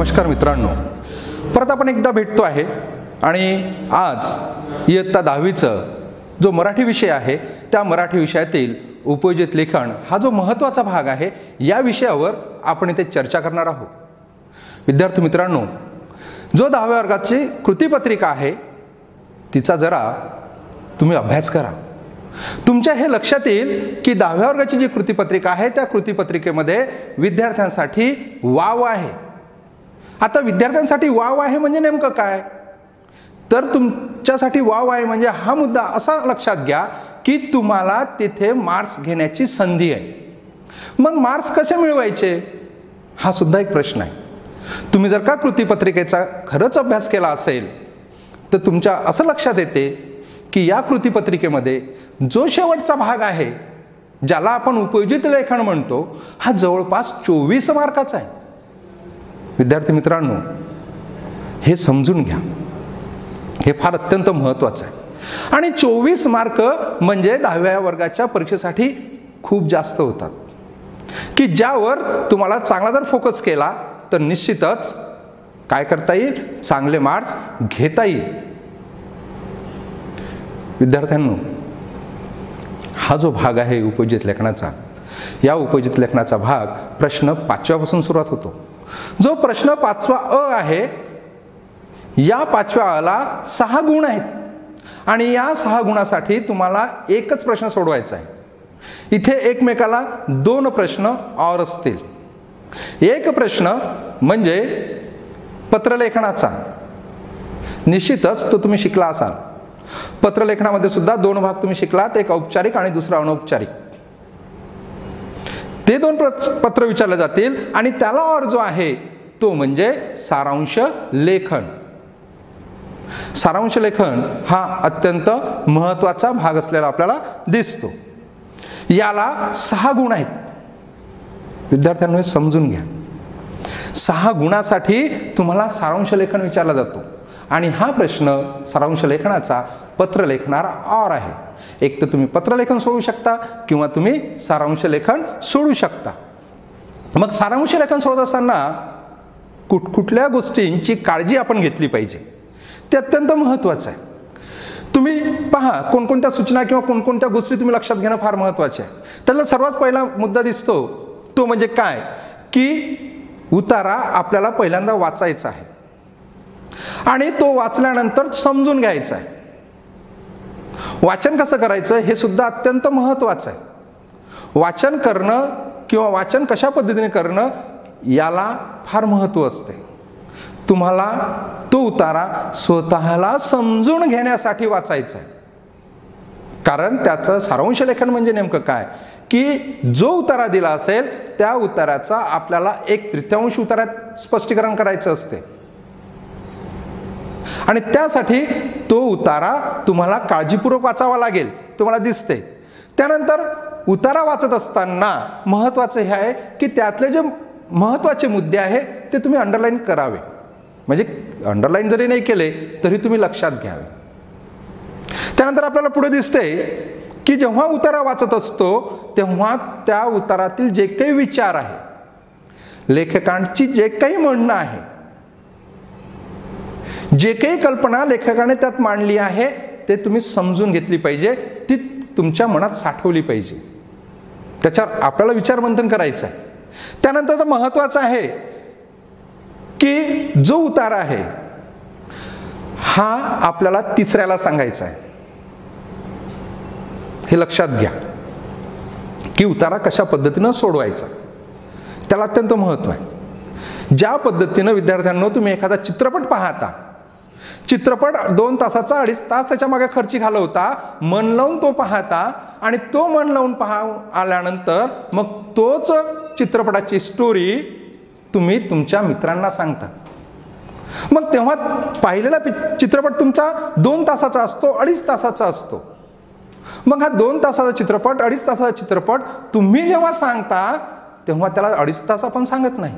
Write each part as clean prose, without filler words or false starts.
नमस्कार मित्रांनो, परत आपण एकदा भेटतो आहे आणि आज इयत्ता 10वीचा जो मराठी विषय आहे त्या मराठी विषयातील उपयोजित लेखन हा जो महत्त्वाचा भाग आहे या विषयावर आपण इथे चर्चा करणार आहोत. विद्यार्थी मित्रांनो, जो 10व्या वर्गाची कृतीपत्रिका आहे तिचा जरा तुम्ही अभ्यास करा. तुमच्या हे लक्षात येईल की 10व्या वर्गाची जी कृतीपत्रिका आहे त्या कृतीपत्रिकेमध्ये विद्यार्थ्यांसाठी वाव आहे. आता विद्यार्थ्यांसाठी वाव आहे म्हणजे नेमकं काय, तर तुमच्यासाठी वाव आहे म्हणजे हा मुद्दा असा लक्षात घ्या की तुम्हाला तिथे मार्क्स घेण्याची संधी आहे. मग मार्क्स कसे मिळवायचे हा सुद्धा एक प्रश्न आहे. तुम्ही जर का कृतीपत्रिकेचा खरंच अभ्यास केला असेल तर तुमच्या असं लक्षात येते की या कृतीपत्रिकेमध्ये जो शेवटचा भाग आहे ज्याला आपण उपयोजित लेखन म्हणतो हा जवळपास 24 मार्काचा आहे. विद्यार्थी मित्रांनो, हे समजून घ्या, हे फार अत्यंत महत्त्वाचं आहे. आणि 24 मार्क म्हणजे 10व्या वर्गाच्या परीक्षेसाठी खूप जास्त होतात की ज्यावर तुम्हाला चांगला जर फोकस केला तर निश्चितच काय करता येईल, चांगले मार्क्स घेता येईल. विद्यार्थ्यांनो, हा जो भाग आहे उपयोजित लेखनाचा, या उपयोजित लेखनाचा भाग प्रश्न 5व्या पासून सुरुवात होतो. जो प्रश्न 5वा अ आहे, या 5व्या अला 6 गुण आहेत आणि या 6 गुणासाठी तुम्हाला एकच प्रश्न सोडवायचा आहे. इथे एकमेकाला 2 प्रश्न और असतील. एक प्रश्न म्हणजे पत्रलेखनाचा, निश्चितच तो तुम्ही शिकला असाल. पत्रलेखनामध्ये सुद्धा 2 भाग तुम्ही शिकलात, एक औपचारिक आणि दुसरा अनौपचारिक. ते 2 पत्र विचारले जातील आणि त्याला और जो आहे तो म्हणजे सारांश लेखन. सारांश लेखन हा अत्यंत महत्त्वाचा भाग असलेला आपल्याला दिसतो. याला 6 गुण आहेत. विद्यार्थ्यांनो, हे समजून घ्या. 6 गुणासाठी तुम्हाला सारांश लेखन विचारला जातो आणि हा प्रश्न सारांश लेखनाचा पत्रलेखनाला और आहे. एक तर तुम्ही पत्रलेखन सोडू शकता किंवा तुम्ही सारांश लेखन सोडू शकता. मग सारांश लेखन सोडत असताना कुठल्या गोष्टींची काळजी आपण घेतली पाहिजे ते अत्यंत महत्त्वाचं आहे. तुम्ही पहा, कोणकोणत्या सूचना किंवा कोणकोणत्या गोष्टी तुम्ही लक्षात घेणं फार महत्त्वाचे आहे. त्याला सर्वात पहिला मुद्दा दिसतो तो म्हणजे काय की उतारा आपल्याला पहिल्यांदा वाचायचा आहे आणि तो वाचल्यानंतर समजून घ्यायचा आहे. वाचन कसं करायचं हे सुद्धा अत्यंत महत्त्वाचं आहे. वाचन करणं किंवा वाचन कशा पद्धतीने करणं याला फार महत्त्व असते. तुम्हाला तो उतारा स्वतःला समजून घेण्यासाठी वाचायचा आहे. कारण त्याचं सारांश लेखन म्हणजे नेमकं काय की जो उतारा दिला असेल त्या उताराचा आपल्याला 1/3 उतारात स्पष्टीकरण करायचं असते आणि त्यासाठी तो उतारा तुम्हाला काळजीपूर्वक वाचावा लागेल, तुम्हाला दिसते. त्यानंतर उतारा वाचत असताना महत्त्वाचं हे आहे की त्यातले जे महत्त्वाचे मुद्दे आहे ते तुम्ही अंडरलाईन करावे. म्हणजे अंडरलाईन जरी नाही केले तरी तुम्ही लक्षात घ्यावे. त्यानंतर आपल्याला पुढे दिसते की जेव्हा उतारा वाचत असतो तेव्हा त्या उतारातील जे काही विचार आहे, लेखकांची जे काही म्हणणं आहे, जे काही कल्पना लेखकाने त्यात मांडली आहे ते तुम्ही समजून घेतली पाहिजे, ती तुमच्या मनात साठवली पाहिजे. त्याच्यावर आपल्याला विचारमंथन करायचं आहे. त्यानंतर महत्त्वाचं आहे की जो उतारा आहे हा आपल्याला तिसऱ्याला सांगायचा आहे. हे लक्षात घ्या की उतारा कशा पद्धतीनं सोडवायचा, त्याला अत्यंत महत्त्व आहे. ज्या पद्धतीनं विद्यार्थ्यांनो तुम्ही एखादा चित्रपट पाहता, चित्रपट 2 तासाचा 2.5 तास त्याच्या मागे खर्ची घालवता, मन लावून तो पाहता आणि तो मन लावून आल्यानंतर मग तोच चित्रपटाची स्टोरी तुम्ही तुमच्या मित्रांना सांगता. मग तेव्हा पाहिलेला चित्रपट तुमचा 2 तासाचा असतो, 2.5 तासाचा असतो. मग हा 2 तासाचा चित्रपट, 2.5 तासाचा चित्रपट तुम्ही जेव्हा सांगता तेव्हा त्याला 2.5 तास आपण सांगत नाही,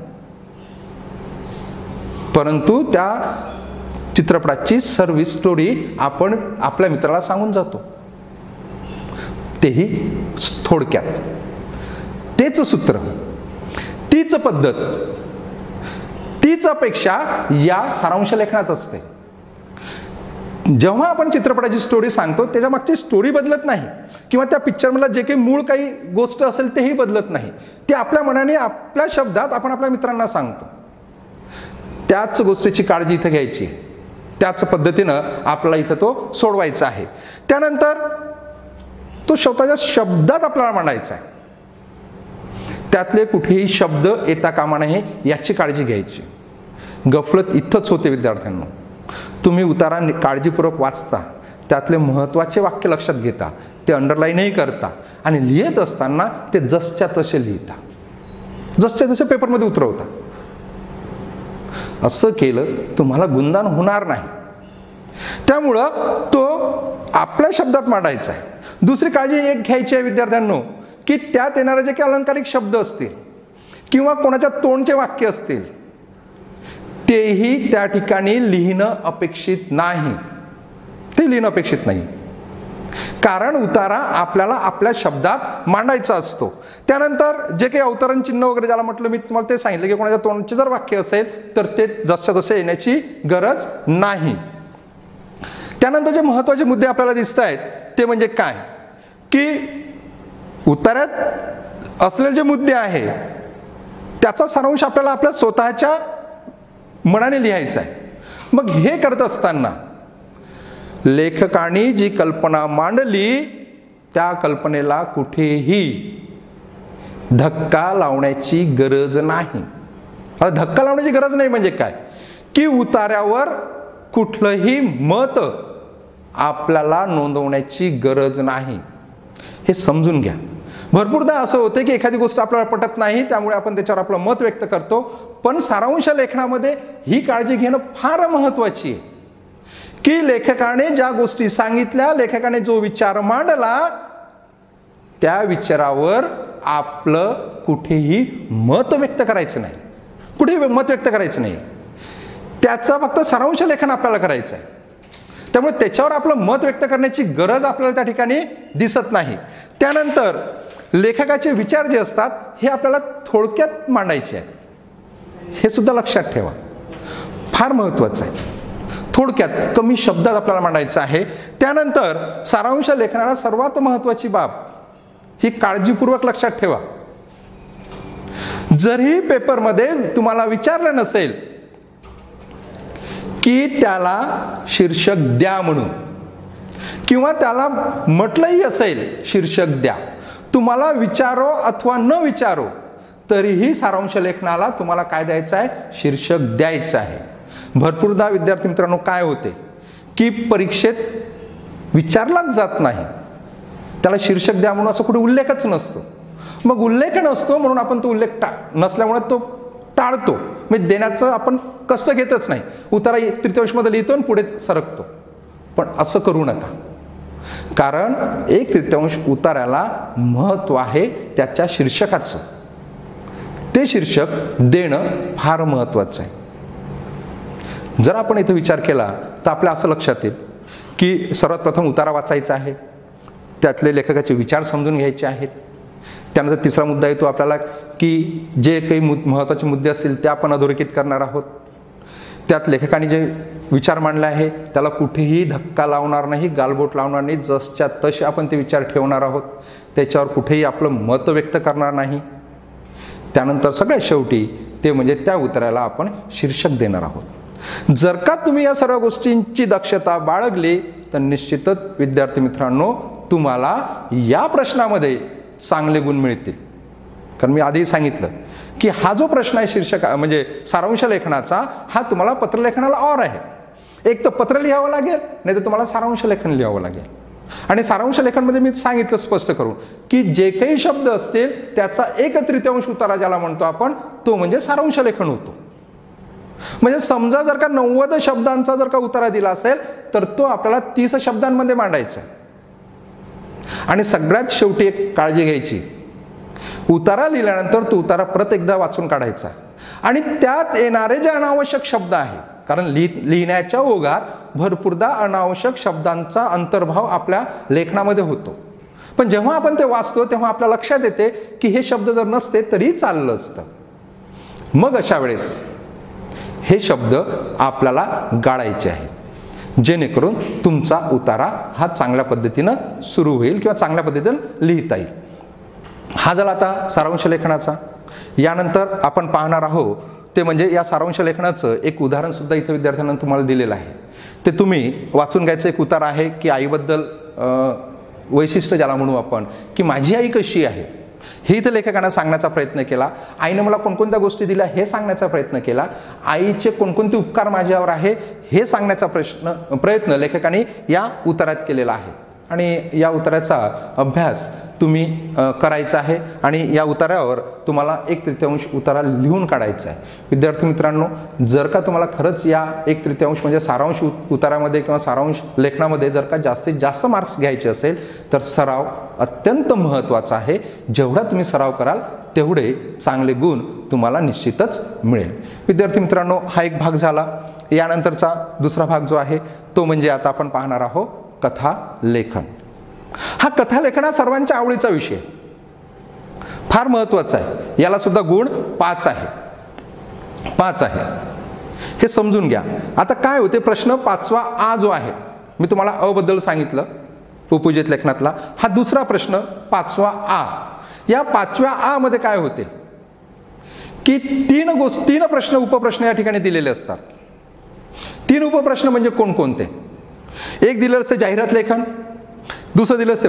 परंतु त्या चित्रपटाची सर्व स्टोरी आपण आपल्या मित्राला सांगून जातो, तेही थोडक्यात. तेच सूत्र, तीच पद्धत तीच अपेक्षा या सारांश लेखनात असते. जेव्हा आपण चित्रपटाची स्टोरी सांगतो त्याच्या मागची स्टोरी बदलत नाही, किंवा त्या पिक्चरमधला जे काही मूळ काही गोष्ट असेल तेही बदलत नाही. ते आपल्या मनाने आपल्या शब्दात आपण आपल्या मित्रांना सांगतो. त्याच गोष्टीची काळजी इथं घ्यायची, त्याच पद्धतीनं आपल्याला इथं तो सोडवायचा आहे. त्यानंतर तो स्वतःच्या शब्दात आपल्याला मांडायचा आहे. त्यातले कुठेही शब्द येता कामा नये याची काळजी घ्यायची. गफलत इथंच होते विद्यार्थ्यांना. तुम्ही उतारा काळजीपूर्वक वाचता, त्यातले महत्त्वाचे वाक्य लक्षात घेता, ते अंडरलाईनही करता, आणि लिहित असताना ते जसच्या तसे लिहिता, जसच्या तसे पेपरमध्ये उतरवता. असं केलं तुम्हाला गुणगान होणार नाही. त्यामुळं तो आपल्या शब्दात मांडायचा आहे. दुसरी काळजी एक घ्यायची आहे विद्यार्थ्यांनो, की त्यात येणारे जे काही अलंकारिक शब्द असतील किंवा कोणाच्या तोंडचे वाक्य असतील तेही त्या ठिकाणी लिहिणं अपेक्षित नाही. ते लिहिणं अपेक्षित नाही, कारण उतारा आपल्याला आपल्या शब्दात मांडायचा असतो. त्यानंतर जे काही अवतरण चिन्ह वगैरे ज्याला म्हटलं मी तुम्हाला ते सांगितलं, की कोणाच्या तोंडचे जर वाक्य असेल तर ते जसच्या तसे येण्याची गरज नाही. त्यानंतर जे महत्त्वाचे मुद्दे आपल्याला दिसत आहेत ते म्हणजे काय, की उतार्यात असलेले जे मुद्दे आहे त्याचा सारांश आपल्याला आपल्या स्वतःच्या मनाने लिहायचा आहे. मग हे करत असताना लेखकाने जी कल्पना मांडली त्या कल्पनेला कुठेही धक्का लावण्याची गरज नाही. आता धक्का लावण्याची गरज नाही म्हणजे काय, की उतार्यावर कुठलंही मत आपल्याला नोंदवण्याची गरज नाही. हे समजून घ्या. भरपूरदा असं होतं की एखादी गोष्ट आपल्याला पटत नाही, त्यामुळे आपण त्याच्यावर आपलं मत व्यक्त करतो. पण सारांश लेखनामध्ये ही काळजी घेणं फार महत्वाची आहे, की लेखकाने ज्या गोष्टी सांगितल्या, लेखकाने जो विचार मांडला, त्या विचारावर आपलं कुठेही मत व्यक्त करायचं नाही, कुठेही मत व्यक्त करायचं नाही. त्याचं फक्त सारांश लेखन आपल्याला करायचं आहे. त्यामुळे त्याच्यावर आपलं मत व्यक्त करण्याची गरज आपल्याला त्या ठिकाणी दिसत नाही. त्यानंतर लेखकाचे विचार जे असतात हे आपल्याला थोडक्यात मांडायचे आहेत. हे सुद्धा लक्षात ठेवा, फार महत्वाचं आहे. थोडक्यात कमी शब्दात आपल्याला मांडायचं आहे. त्यानंतर सारांश लेखनाला सर्वात महत्वाची बाब ही काळजीपूर्वक लक्षात ठेवा. जरी पेपरमध्ये तुम्हाला विचारलं नसेल की त्याला शीर्षक द्या म्हणून, किंवा त्याला म्हटलंही असेल शीर्षक द्या, तुम्हाला विचारो अथवा न विचारो तरीही सारांश लेखनाला तुम्हाला काय द्यायचं आहे, शीर्षक द्यायचं आहे. भरपूरदा विद्यार्थी मित्रांनो काय होते की परीक्षेत विचारलाच जात नाही, त्याला शीर्षक द्या म्हणून असं कुठे उल्लेखच नसतो. मग उल्लेख नसतो म्हणून आपण तो उल्लेख नसल्यामुळे तो टाळतो, म्हणजे देण्याचं आपण कष्ट घेतच नाही. उतारा 1/3 मध्ये लिहितो आणि पुढे सरकतो. पण असं करू नका, कारण 1/3 उतार्याला महत्व आहे त्याच्या शीर्षकाचं. ते शीर्षक देणं फार महत्वाचं आहे. जर आपण इथं विचार केला तर आपल्या असं लक्षात येईल की सर्वात प्रथम उतारा वाचायचा आहे, त्यातले लेखकाचे विचार समजून घ्यायचे आहेत. त्यानंतर तिसरा मुद्दा येतो आपल्याला की जे काही महत्त्वाचे मुद्दे असतील ते आपण अधोरेखित करणार आहोत. त्यात लेखकाने जे विचार मांडले आहे त्याला कुठेही धक्का लावणार नाही, गालबोट लावणार नाही, जसच्या तसे आपण ते विचार ठेवणार आहोत. त्याच्यावर कुठेही आपलं मत व्यक्त करणार नाही. त्यानंतर सगळ्यात शेवटी ते म्हणजे त्या उतार्याला आपण शीर्षक देणार आहोत. जर का तुम्ही या सर्व गोष्टींची दक्षता बाळगली तर निश्चितच विद्यार्थी मित्रांनो तुम्हाला या प्रश्नामध्ये चांगले गुण मिळतील. कारण मी आधी सांगितलं की हा जो प्रश्न आहे शीर्षक म्हणजे सारांश लेखनाचा, हा तुम्हाला पत्रलेखनाला और आहे. एक तर पत्र लिहावं लागेल, नाही तर तुम्हाला सारांश लेखन लिहावं लागेल. आणि सारांश लेखनमध्ये मी सांगितलं स्पष्ट करून की जे काही शब्द असतील त्याचा 1/3 उतारा ज्याला म्हणतो आपण, तो म्हणजे सारांश लेखन होतो. म्हणजे समजा जर का 90 शब्दांचा जर का उतारा दिला असेल तर तो आपल्याला 30 शब्दांमध्ये मांडायचा आहे. आणि सगळ्यात शेवटी एक काळजी घ्यायची, उतारा लिहिल्यानंतर तो उतारा परत एकदा वाचून काढायचा आणि त्यात येणारे जे अनावश्यक शब्द आहे, कारण लिहिण्याच्या ओघात भरपूरदा अनावश्यक शब्दांचा अंतर्भाव आपल्या लेखनामध्ये होतो. पण जेव्हा आपण ते वाचतो तेव्हा आपल्या लक्षात येते की हे शब्द जर नसते तरी चाललं असतं. मग अशा वेळेस हे शब्द आपल्याला गाळायचे आहेत, जेणेकरून तुमचा उतारा हा चांगल्या पद्धतीनं सुरू होईल किंवा चांगल्या पद्धतीनं लिहिता येईल. हा झाला आता सारांश लेखनाचा. यानंतर आपण पाहणार आहोत ते म्हणजे या सारांश लेखनाचं एक उदाहरण सुद्धा इथे विद्यार्थ्यांना तुम्हाला दिलेलं आहे. ते तुम्ही वाचून घ्यायचं. एक उतार आहे की आईबद्दल वैशिष्ट्य ज्याला म्हणू आपण, की माझी आई कशी आहे हे इथं लेखकांना सांगण्याचा प्रयत्न केला. आईने मला कोणकोणत्या गोष्टी दिल्या हे सांगण्याचा प्रयत्न केला. आईचे कोणकोणते उपकार माझ्यावर आहे हे सांगण्याचा प्रयत्न लेखकाने या उतारात केलेला आहे. आणि या उताराचा अभ्यास तुम्ही करायचा आहे आणि या उतारावर तुम्हाला 1/3 उतारा लिहून काढायचा आहे. विद्यार्थी मित्रांनो, जर का तुम्हाला खरंच या 1/3 म्हणजे सारांश उतारामध्ये किंवा सारांश लेखनामध्ये जर का जास्तीत जास्त मार्क्स घ्यायचे असेल तर सराव अत्यंत महत्त्वाचा आहे. जेवढा तुम्ही सराव कराल तेवढे चांगले गुण तुम्हाला निश्चितच मिळेल. विद्यार्थी मित्रांनो, हा एक भाग झाला. यानंतरचा दुसरा भाग जो आहे तो म्हणजे आता आपण पाहणार आहोत कथा लेखन. हा कथा लेखन हा सर्वांच्या आवडीचा विषय, फार महत्वाचा आहे. याला सुद्धा गुण 5 आहे. हे समजून घ्या. आता काय होते, प्रश्न 5वा आ जो आहे, मी तुम्हाला अ बद्दल सांगितलं उपयोजित लेखनातला. हा दुसरा प्रश्न 5वा आ. या 5व्या आ मध्ये काय होते की 3 प्रश्न उपप्रश्न या ठिकाणी दिलेले असतात. 3 उपप्रश्न म्हणजे कोणकोणते? एक दिलेलं असते जाहिरात लेखन, दुसरं दिलं असते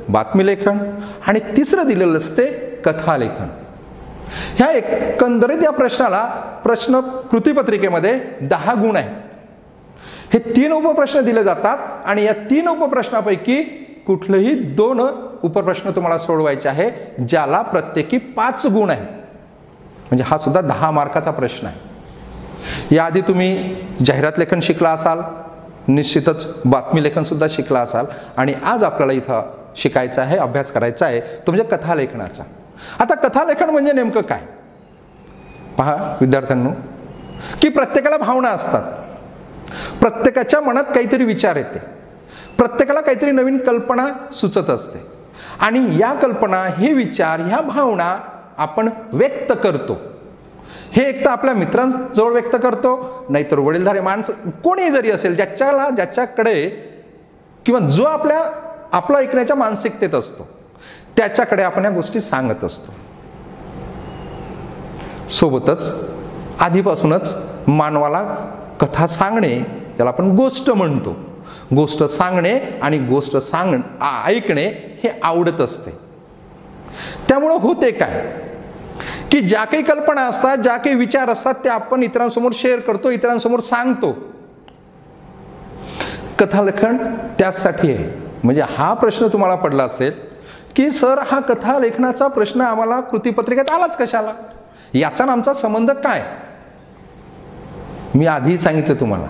बातमी लेखन आणि तिसरं दिलेलं असते कथा लेखन. ह्या एकंदरीत या प्रश्नाला प्रश्न कृतीपत्रिकेमध्ये 10 गुण आहेत. हे 3 उपप्रश्न दिले जातात आणि या 3 उपप्रश्नापैकी कुठलेही 2 उपप्रश्न तुम्हाला सोडवायचे आहे, ज्याला प्रत्येकी 5 गुण आहेत. म्हणजे हा सुद्धा 10 मार्काचा प्रश्न आहे. याआधी तुम्ही जाहिरात लेखन शिकला असाल, निश्चितच बातमी लेखन सुद्धा शिकला असाल आणि आज आपल्याला इथं शिकायचं आहे, अभ्यास करायचा आहे तो म्हणजे कथा लेखनाचा. आता कथा लेखन म्हणजे नेमकं काय? पहा विद्यार्थ्यांनो, की प्रत्येकाला भावना असतात, प्रत्येकाच्या मनात काहीतरी विचार येते, प्रत्येकाला काहीतरी नवीन कल्पना सुचत असते आणि या कल्पना, हे विचार, ह्या भावना आपण व्यक्त करतो. हे एक तर आपल्या मित्रांजवळ व्यक्त करतो, नाहीतर वडीलधारी माणसं कोणी जरी असेल ज्याच्याकडे किंवा जो आपला ऐकण्याच्या मानसिकतेत असतो त्याच्याकडे आपण या गोष्टी सांगत असतो. सोबतच आधीपासूनच मानवाला कथा सांगणे, ज्याला आपण गोष्ट म्हणतो, गोष्ट सांगणे आणि गोष्ट ऐकणे हे आवडत असते. त्यामुळं होते काय की ज्या काही कल्पना असतात, ज्या काही विचार असतात त्या आपण इतरांसमोर शेअर करतो, इतरांसमोर सांगतो. कथालेखन त्यासाठी आहे. म्हणजे हा प्रश्न तुम्हाला पडला असेल की सर, हा कथा लेखनाचा प्रश्न आम्हाला कृतीपत्रिकेत आलाच कशाला, याचा आमचा संबंध काय? मी आधी सांगितलं तुम्हाला,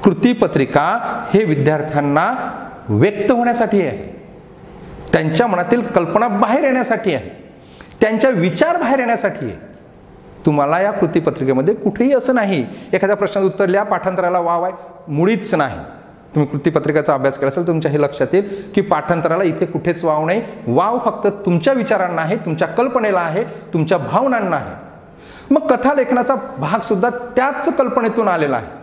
कृतीपत्रिका हे विद्यार्थ्यांना व्यक्त होण्यासाठी आहे, त्यांच्या मनातील कल्पना बाहेर येण्यासाठी आहे, त्यांच्या विचार बाहेर येण्यासाठी आहे. तुम्हाला या कृतीपत्रिकेमध्ये कुठेही असं नाही एखाद्या प्रश्नाचं उत्तर लिहा, पाठांतराला वाव आहे, मुळीच नाही. तुम्ही कृतीपत्रिकेचा अभ्यास केला असेल, तुमच्या हे लक्षात येईल की पाठांतराला इथे कुठेच वाव नाही. वाव फक्त तुमच्या विचारांना आहे, तुमच्या कल्पनेला आहे, तुमच्या भावनांना आहे. मग कथा लेखनाचा भाग सुद्धा त्याच कल्पनेतून आलेला आहे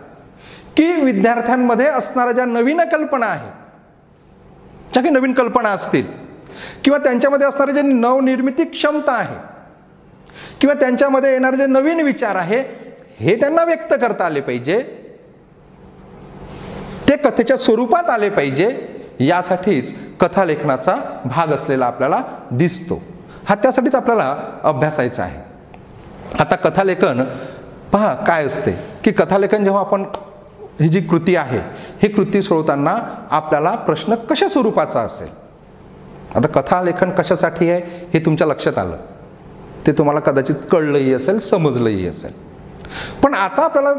की विद्यार्थ्यांमध्ये असणाऱ्या ज्या नवीन कल्पना आहेत, ज्या काही नवीन कल्पना असतील किंवा त्यांच्यामध्ये असणारे जे नवनिर्मिती क्षमता आहे किंवा त्यांच्यामध्ये येणारे जे नवीन विचार आहे, हे त्यांना व्यक्त करता आले पाहिजे, ते कथेच्या स्वरूपात आले पाहिजे. यासाठीच कथा लेखनाचा भाग असलेला आपल्याला दिसतो. हा त्यासाठीच आपल्याला अभ्यासायचा आहे. आता कथालेखन पहा काय असते की कथालेखन जेव्हा आपण ही जी कृती आहे, ही कृती सोडवताना आपल्याला प्रश्न कशा स्वरूपाचा असेल. आता कथालेखन कशासाठी आहे हे तुमच्या लक्षात आलं, ते तुम्हाला कदाचित कळलंही असेल, समजलंही असेल. पण आता आपल्याला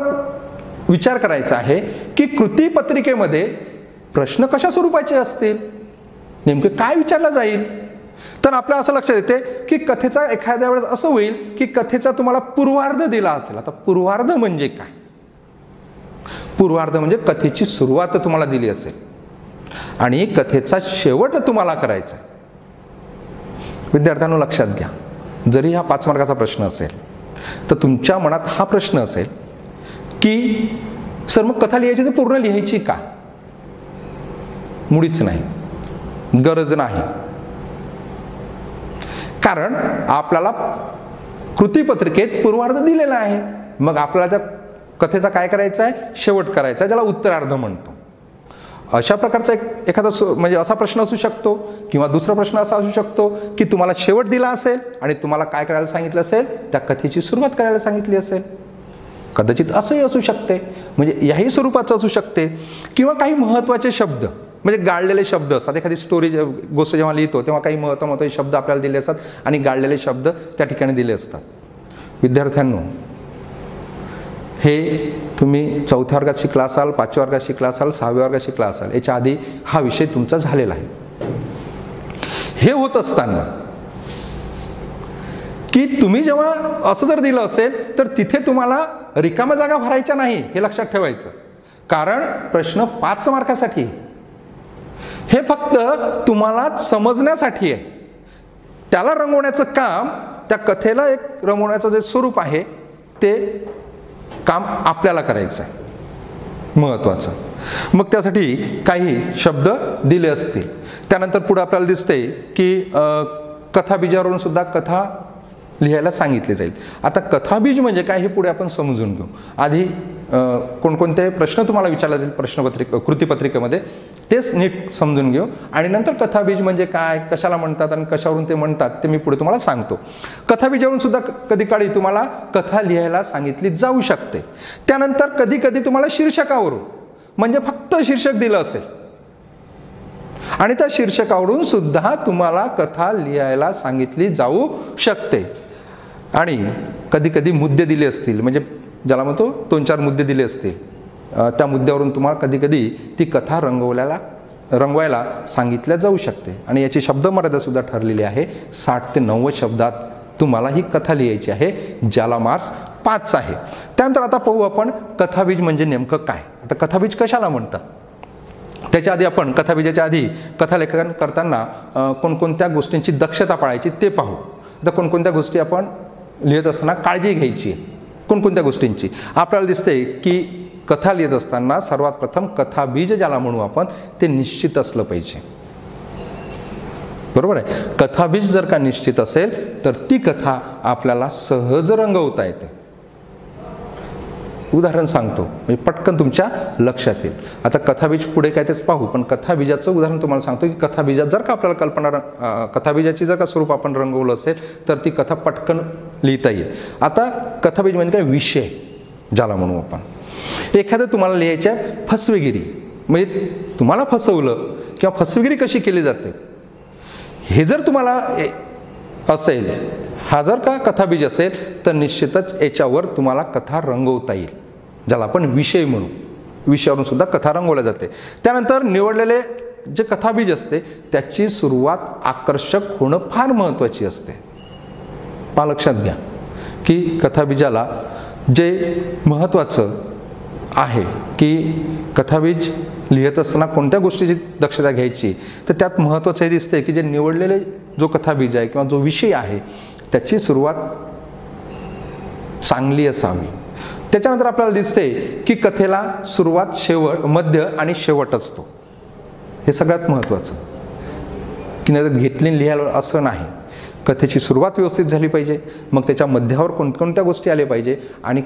विचार करायचा आहे की कृतीपत्रिकेमध्ये प्रश्न कशा स्वरूपाचे असतील, नेमके काय विचारलं जाईल. तर आपल्याला असं लक्षात येते की कथेचा एखाद्या वेळेस असं होईल की कथेचा तुम्हाला पूर्वार्ध दिला असेल. आता पूर्वार्ध म्हणजे काय? पूर्वार्ध म्हणजे कथेची सुरुवात तुम्हाला दिली असेल आणि कथेचा शेवट तुम्हाला करायचा. विद्यार्थ्यांनो लक्षात घ्या, जरी हा 5 मार्काचा प्रश्न असेल तर तुमच्या मनात हा प्रश्न असेल की सर मग कथा लिहायची तर पूर्ण लिहायची का? मुळीच नाही, गरज नाही. कारण आपल्याला कृतीपत्रिकेत पूर्वार्ध दिलेला आहे. मग आपल्याला त्या कथेचा काय करायचा आहे? शेवट करायचा आहे, ज्याला उत्तरार्ध म्हणतो. अशा प्रकारचा एखादा म्हणजे असा प्रश्न असू शकतो किंवा दुसरा प्रश्न असा असू शकतो की तुम्हाला शेवट दिला असेल आणि तुम्हाला काय करायला सांगितलं असेल? त्या कथेची सुरुवात करायला सांगितली असेल. कदाचित असंही असू शकते, म्हणजे याही स्वरूपाचं असू शकते. किंवा काही महत्त्वाचे शब्द, म्हणजे गाळलेले शब्द असतात. एखादी स्टोरी गोष्ट जेव्हा लिहितो तेव्हा काही महत्त्वाचे शब्द आपल्याला दिले असतात आणि गाळलेले शब्द त्या ठिकाणी दिले असतात. विद्यार्थ्यांनो, हे तुम्ही 4थ्या वर्गात शिकला असाल, 5व्या वर्गात शिकला असाल, 6व्या वर्गात शिकला असाल, याच्या आधी हा विषय तुमचा झालेला आहे. हे होत असताना की तुम्ही जेव्हा असं जर दिलं असेल तर तिथे तुम्हाला रिकाम्या जागा भरायच्या नाही, हे लक्षात ठेवायचं. कारण प्रश्न 5 मार्कासाठी आहे. हे फक्त तुम्हाला समजण्यासाठी आहे. त्याला रंगवण्याचं काम, त्या कथेला एक रंगवण्याचं जे स्वरूप आहे ते काम आपल्याला करायचं आहे, महत्त्वाचं. मग त्यासाठी काही शब्द दिले असतील. त्यानंतर पुढे आपल्याला दिसते की कथाबीजावरून सुद्धा कथा लिहायला सांगितले जाईल. आता कथाबीज म्हणजे काय हे पुढे आपण समजून घेऊ. आधी कोणकोणते प्रश्न तुम्हाला विचारले जाईल कृतीपत्रिकेमध्ये तेच नीट समजून घेऊ आणि नंतर कथाबीज म्हणजे काय, कशाला म्हणतात आणि कशावरून ते म्हणतात ते मी पुढे तुम्हाला सांगतो. कथाबीजावरून सुद्धा कधी काळी तुम्हाला कथा लिहायला सांगितली जाऊ शकते. त्यानंतर कधी कधी तुम्हाला शीर्षकावरून, म्हणजे फक्त शीर्षक दिलं असेल आणि त्या शीर्षकावरून सुद्धा तुम्हाला कथा लिहायला सांगितली जाऊ शकते. आणि कधी कधी मुद्दे दिले असतील, म्हणजे ज्याला म्हणतो 2-4 मुद्दे दिले असतील, त्या मुद्द्यावरून तुम्हाला कधी कधी ती कथा रंगवायला सांगितल्या जाऊ शकते. आणि याची शब्दमर्यादा सुद्धा ठरलेली आहे. 60 ते 90 शब्दात तुम्हाला ही कथा लिहायची आहे, ज्याला मार्क्स 5 आहे. त्यानंतर आता पाहू आपण कथाबीज म्हणजे नेमकं काय. आता कथाबीज कशाला म्हणतात त्याच्या आधी आपण कथाबीजाच्या आधी कथालेखन करताना कोणकोणत्या गोष्टींची दक्षता पाळायची ते पाहू. आता कोणकोणत्या गोष्टी आपण लिहित असताना काळजी घ्यायची, कोणकोणत्या गोष्टींची. आपल्याला दिसते की कथा लिहित असताना सर्वात प्रथम कथाबीज ज्याला म्हणू आपण ते निश्चित असलं पाहिजे. बरोबर आहे. कथाबीज जर का निश्चित असेल तर ती कथा आपल्याला सहज रंगवता येते. उदाहरण सांगतो म्हणजे पटकन तुमच्या लक्षात येईल. आता कथाबीज पुढे काय तेच पाहू, पण कथाबीजाचं उदाहरण तुम्हाला सांगतो की कथाबीजात जर का आपल्याला कल्पना, कथाबीजाची जर का स्वरूप आपण रंगवलं असेल तर ती कथा पटकन लिहिता येईल. आता कथाबीज म्हणजे काय, विषय ज्याला म्हणू आपण. एखादं तुम्हाला लिहायचं आहे फसवेगिरी, म्हणजे तुम्हाला फसवलं किंवा फसवेगिरी कशी केली जाते हे जर तुम्हाला असेल, हा जर का कथाबीज असेल तर निश्चितच याच्यावर तुम्हाला कथा रंगवता येईल, ज्याला आपण विषय म्हणू. विषयावरून सुद्धा कथा रंगवल्या जाते. त्यानंतर निवडलेले जे कथाबीज असते त्याची सुरुवात आकर्षक होणं फार महत्त्वाची असते. पहा, लक्षात घ्या की कथाबीजाला जे महत्त्वाचं आहे की कथाबीज लिहित असताना कोणत्या गोष्टीची दक्षता घ्यायची, तर त्यात महत्त्वाचं हे दिसते की जे निवडलेले जो कथाबीज आहे किंवा जो विषय आहे त्याची सुरुवात चांगली असावी. त्याच्यानंतर आपल्याला दिसते की कथेला सुरुवात, शेवट, मध्य आणि शेवट असतो. हे सगळ्यात महत्त्वाचं की नाही घेतली लिहायला असं नाही. कथेची सुरुवात व्यवस्थित झाली पाहिजे, मग त्याच्या मध्यावर कोणकोणत्या गोष्टी आल्या पाहिजे आणि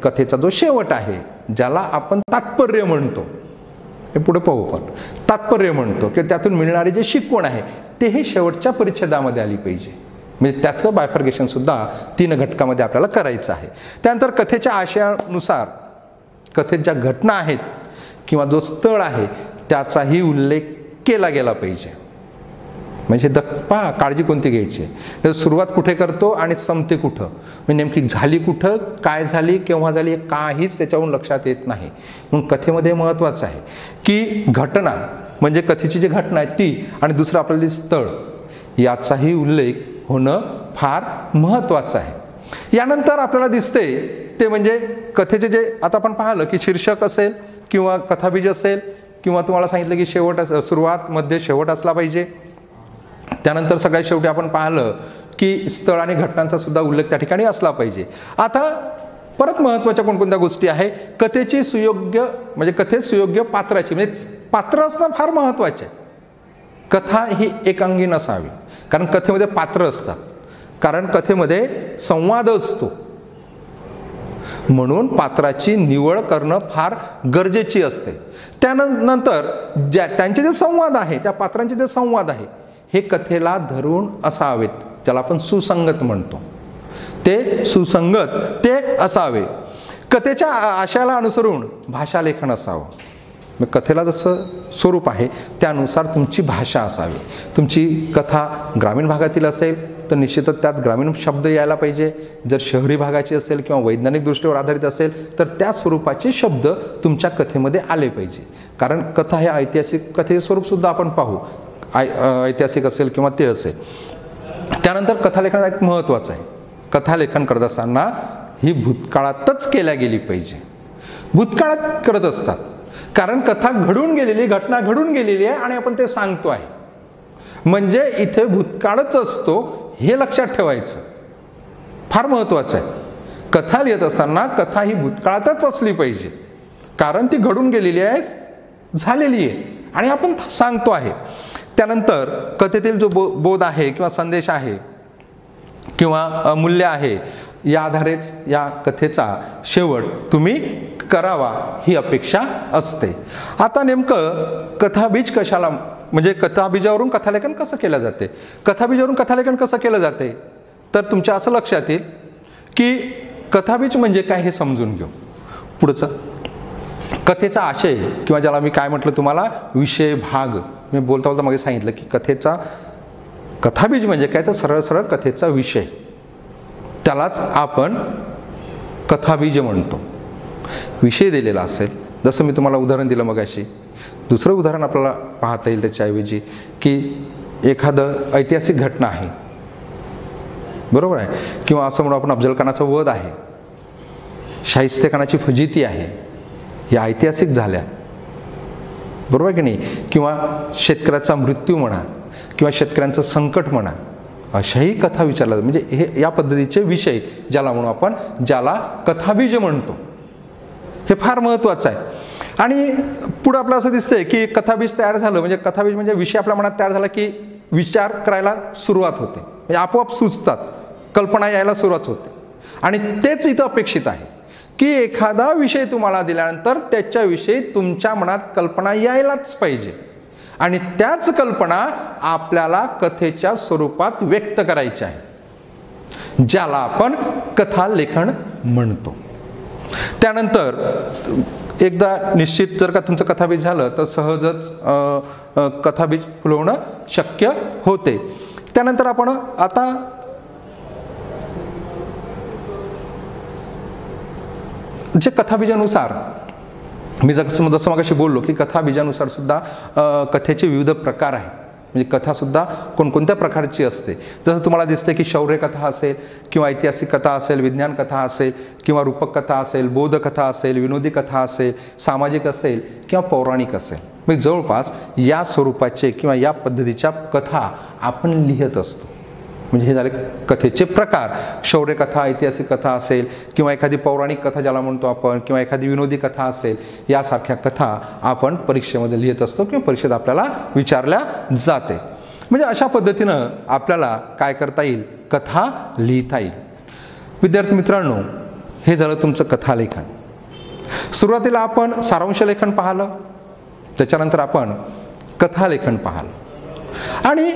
कथेचा जो शेवट आहे ज्याला आपण तात्पर्य म्हणतो, हे पुढे पाहू. पण तात्पर्य म्हणतो की त्यातून मिळणारे जे शिकवण आहे ते हे शेवटच्या परिच्छेदामध्ये आली पाहिजे. म्हणजे त्याचं बायफर्गेशन सुद्धा 3 घटकामध्ये आपल्याला करायचं आहे. त्यानंतर कथेच्या आशयानुसार कथेत ज्या घटना आहेत किंवा जो स्थळ आहे त्याचाही उल्लेख केला गेला पाहिजे. म्हणजे पहा काळजी कोणती घ्यायची, सुरुवात कुठे करतो आणि संपते कुठं, म्हणजे नेमकी झाली कुठं, काय झाली, केव्हा झाली, काहीच त्याच्यावरून लक्षात येत नाही. म्हणून कथेमध्ये महत्त्वाचं आहे की घटना म्हणजे कथेची जी घटना आहे ती आणि दुसरं आपल्याला स्थळ याचाही उल्लेख होणं फार महत्त्वाचं आहे. यानंतर आपल्याला दिसते ते म्हणजे कथेचे जे आता आपण पाहिलं की शीर्षक असेल किंवा कथाबीज असेल किंवा तुम्हाला सांगितलं की शेवट, सुरुवात, मध्य, शेवट असला पाहिजे. त्यानंतर सगळ्यात शेवटी आपण पाहिलं की स्थळ आणि घटनांचा सुद्धा उल्लेख त्या ठिकाणी असला पाहिजे. आता परत महत्त्वाच्या कोणकोणत्या गोष्टी आहे, कथेची सुयोग्य म्हणजे कथेत सुयोग्य पात्राची म्हणजे पात्र असणं फार महत्त्वाचे आहे. कथा ही एकांगी नसावी, कारण कथेमध्ये पात्र असतात, कारण कथेमध्ये संवाद असतो, म्हणून पात्राची निवड करणं फार गरजेची असते. त्यानंतर त्यांचे जे संवाद आहे, त्या पात्रांचे जे संवाद आहे हे कथेला धरून असावेत, ज्याला आपण सुसंगत म्हणतो, ते सुसंगत ते असावे. कथेच्या आशयाला अनुसरून भाषा लेखन असावं. मग कथेला जसं स्वरूप आहे त्यानुसार तुमची भाषा असावी. तुमची कथा ग्रामीण भागातील असेल तर निश्चितच त्यात ग्रामीण शब्द यायला पाहिजे. जर शहरी भागाची असेल किंवा वैज्ञानिक दृष्टीवर आधारित असेल तर त्या स्वरूपाचे शब्द तुमच्या कथेमध्ये आले पाहिजे. कारण कथा हे ऐतिहासिक कथेचे स्वरूपसुद्धा आपण पाहू, ऐतिहासिक असेल किंवा ते असेल. त्यानंतर कथालेखनात एक महत्त्वाचं आहे, कथालेखन करत असताना ही भूतकाळातच केल्या गेली पाहिजे. भूतकाळात करत असतात कारण कथा घडून गेलेली, घटना घडून गेलेली आहे आणि आपण ते सांगतो आहे, म्हणजे इथे भूतकाळच असतो हे लक्षात ठेवायचं, फार महत्त्वाचं आहे. कथा लिहित असताना कथा ही भूतकाळातच असली पाहिजे, कारण ती घडून गेलेली आहे, झालेली आहे आणि आपण सांगतो आहे. त्यानंतर कथेतील जो बोध आहे किंवा संदेश आहे किंवा मूल्य आहे, या आधारेच या कथेचा शेवट तुम्ही करावा ही अपेक्षा असते. आता नेमकं कथाबीज कशाला, म्हणजे कथाबीजावरून कथालेखन कसं केलं जाते, कथाबीजावरून कथालेखन कसं केलं जाते, तर तुमच्या असं लक्षात येईल की कथाबीज म्हणजे काय हे समजून घेऊ. पुढचं कथेचा आशय किंवा ज्याला मी काय म्हटलं तुम्हाला विषय भाग, मी बोलता बोलता मागे सांगितलं की कथाबीज म्हणजे काय, तर सरळ सरळ कथेचा विषय, त्यालाच आपण कथाबीज म्हणतो. विषय दिलेला असेल, जसं मी तुम्हाला उदाहरण दिलं मगाशी, दुसरं उदाहरण आपल्याला पाहता येईल त्याच्याऐवजी की एखादं ऐतिहासिक घटना आहे, बरोबर आहे, किंवा असं म्हणून आपण अफजल खानाचा वध आहे, शाहिस्ते खानाची फजिती आहे, या ऐतिहासिक झाल्या, बरोबर की नाही, किंवा शेतकऱ्याचा मृत्यू म्हणा किंवा शेतकऱ्यांचं संकट म्हणा, अशाही कथा विचारल्या, म्हणजे हे या पद्धतीचे विषय ज्याला म्हणू आपण, ज्याला कथाबीज म्हणतो, हे फार महत्त्वाचं आहे. आणि पुढं आपलं असं दिसतंय की कथाबीज तयार झालं, म्हणजे कथाबीज म्हणजे विषय आपल्या मनात तयार झाला की विचार करायला सुरुवात होते, म्हणजे आपोआप सुचतात, कल्पना यायला सुरुवात होते. आणि तेच इथं अपेक्षित आहे की एखादा विषय तुम्हाला दिल्यानंतर त्याच्याविषयी तुमच्या मनात कल्पना यायलाच पाहिजे आणि त्याच कल्पना आपल्याला कथेच्या स्वरूपात व्यक्त करायच्या आहे, ज्याला आपण कथालेखन म्हणतो. त्यानंतर एकदा निश्चित जर का तुमचं कथाबीज झालं तर सहजच कथाबीज फुलवणं शक्य होते. त्यानंतर आपण आता जे कथाबीजानुसार मी जसं मगाशी बोललो की कथाबीजानुसार सुद्धा कथेचे विविध प्रकार आहेत, म्हणजे कथासुद्धा कोणकोणत्या प्रकारची असते. जसं तुम्हाला दिसते की शौर्य कथा असेल किंवा ऐतिहासिक कथा असेल, विज्ञान कथा असेल किंवा रूपक कथा असेल, बोधकथा असेल, विनोदी कथा असेल, सामाजिक असेल किंवा पौराणिक असेल, म्हणजे जवळपास या स्वरूपाचे किंवा या पद्धतीच्या कथा आपण लिहित असतो. म्हणजे हे झाले कथेचे प्रकार. शौर्य कथा, ऐतिहासिक कथा असेल किंवा एखादी पौराणिक कथा ज्याला म्हणतो आपण, किंवा एखादी विनोदी कथा असेल, यासारख्या कथा आपण परीक्षेमध्ये लिहित असतो किंवा परीक्षेत आपल्याला विचारल्या जाते. म्हणजे अशा पद्धतीनं आपल्याला काय करता येईल, कथा लिहिता येईल. विद्यार्थी मित्रांनो, हे झालं तुमचं कथालेखन. सुरुवातीला आपण सारांश लेखन पाहिलं, त्याच्यानंतर आपण कथालेखन पाहिलं आणि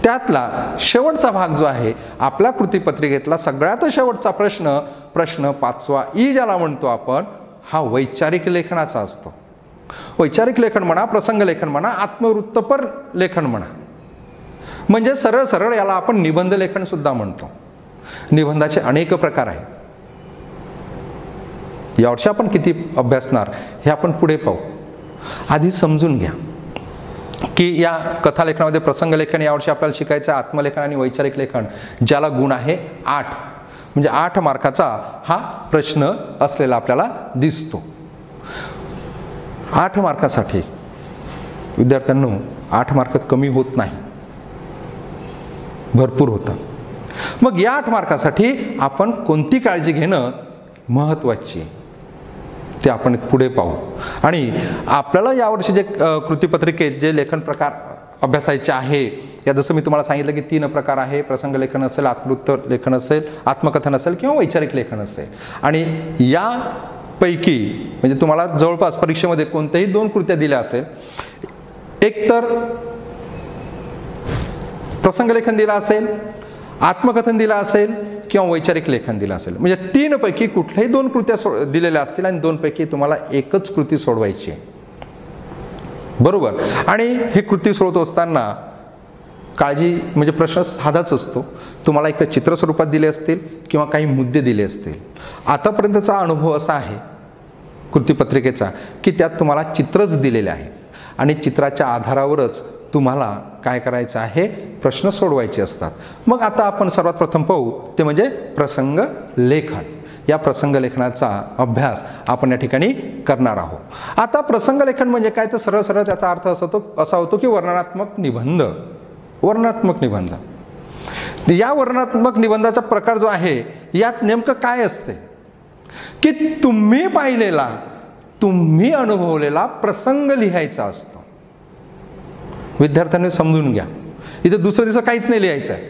त्यातला शेवटचा भाग जो आहे आपल्या कृतीपत्रिकेतला सगळ्यात शेवटचा प्रश्न 5वा ई ज्याला म्हणतो आपण, हा वैचारिक लेखनाचा असतो. वैचारिक लेखन म्हणा, प्रसंग लेखन म्हणा, आत्मवृत्तपर लेखन म्हणा, म्हणजे सरळ सरळ याला आपण निबंध लेखन सुद्धा म्हणतो. निबंधाचे अनेक प्रकार आहेत. यावर्षी आपण किती अभ्यासणार हे आपण पुढे पाहू. आधी समजून घ्या की या कथालेखनामध्ये प्रसंग लेखन यावर्षी आपल्याला शिकायचं आहे, आत्मलेखन आणि वैचारिक लेखन, ज्याला गुण आहे 8, म्हणजे 8 मार्काचा हा प्रश्न असलेला आपल्याला दिसतो. 8 मार्कासाठी विद्यार्थ्यांनो 8 मार्क कमी होत नाही, भरपूर होतात. मग या 8 मार्कासाठी आपण कोणती काळजी घेणं महत्त्वाची, ते आपण पुढे पाहू. आणि आपल्याला यावर्षी जे कृतीपत्रिकेत जे लेखन प्रकार अभ्यासायचे आहे, या जसं मी तुम्हाला सांगितलं की 3 प्रकार आहे. प्रसंग लेखन असेल, आत्मवृत्त लेखन असेल, आत्मकथन असेल किंवा वैचारिक लेखन असेल. आणि यापैकी म्हणजे तुम्हाला जवळपास परीक्षेमध्ये कोणत्याही 2 कृत्या दिल्या असेल, एक तर प्रसंग लेखन दिला असेल, आत्मकथन दिला असेल किंवा वैचारिक लेखन दिलं असेल. म्हणजे 3 पैकी कुठल्याही 2 कृत्या दिलेल्या असतील आणि 2 पैकी तुम्हाला एकच कृती सोडवायची आहे. बरोबर. आणि हे कृती सोडवत असताना काळजी म्हणजे प्रश्न साधाच असतो. तुम्हाला एक तर चित्र स्वरूपात दिले असतील किंवा काही मुद्दे दिले असतील. आतापर्यंतचा अनुभव असा आहे कृतीपत्रिकेचा की त्यात तुम्हाला चित्रच दिलेले आहे आणि चित्राच्या आधारावरच तुम्हाला काय करायचं आहे, प्रश्न सोडवायचे असतात. मग आता आपण सर्वात प्रथम पाहू ते म्हणजे प्रसंग लेखन. या प्रसंग लेखनाचा अभ्यास आपण या ठिकाणी करणार आहोत. आता प्रसंग लेखन म्हणजे काय, तर सरळ सरळ त्याचा अर्थ असा होतो की वर्णनात्मक निबंध. वर्णनात्मक निबंध. या वर्णनात्मक निबंधाचा प्रकार जो आहे, यात नेमकं काय असते की तुम्ही पाहिलेला, तुम्ही अनुभवलेला प्रसंग लिहायचा असतो. विद्यार्थ्यांनी समजून घ्या, इथे दुसरं दिवस काहीच नाही लिहायचं आहे.